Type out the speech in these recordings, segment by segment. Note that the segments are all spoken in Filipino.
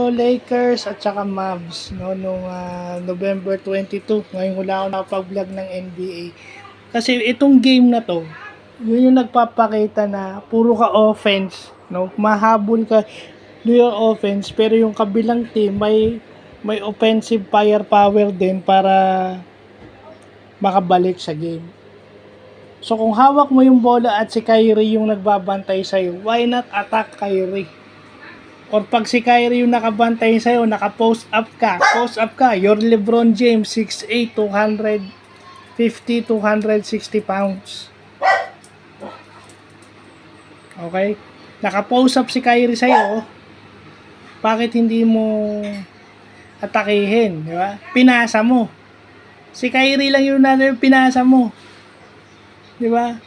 Lakers at saka Mavs no nung November 22. Ngayon wala ako nakapag-vlog ng NBA. Kasi itong game na to, yun yung nagpapakita na puro ka offense, no? Mahabol ka do your offense pero yung kabilang team may offensive firepower din para makabalik sa game. So kung hawak mo yung bola at si Kyrie yung nagbabantay sa'yo, why not attack Kyrie? Or pag si Kyrie yung nakabantay sa'yo, naka-post up ka, you're LeBron James, 6'8", 250, 260 pounds. Okay? Naka-post up si Kyrie sa'yo, bakit hindi mo atakihin, di ba? Pinasa mo. Si Kyrie lang yung pinasa mo. Di ba?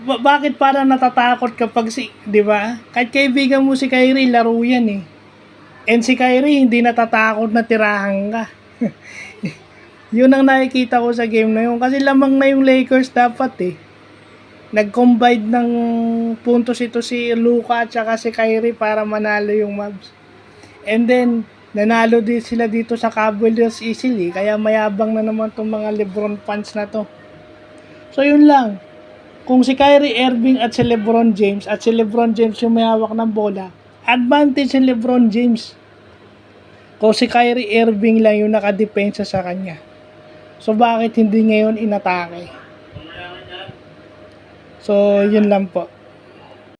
Bakit parang natatakot kapag di ba? Kahit kaibigan mo si Kyrie, laro yan eh. And si Kyrie, hindi natatakot na tirahan ka. Yun ang nakikita ko sa game na yun. Kasi lamang na yung Lakers dapat eh. Nag-combine ng puntos ito si Luka at saka si Kyrie para manalo yung Mavs. And then, nanalo din sila dito sa Cavaliers easily. Kaya mayabang na naman tong mga LeBron fans na to. So yun lang. Kung si Kyrie Irving at si LeBron James yung may hawak ng bola, advantage si LeBron James. Kung si Kyrie Irving lang yung nakadepensa sa kanya. So bakit hindi ngayon inatake? So yun lang po.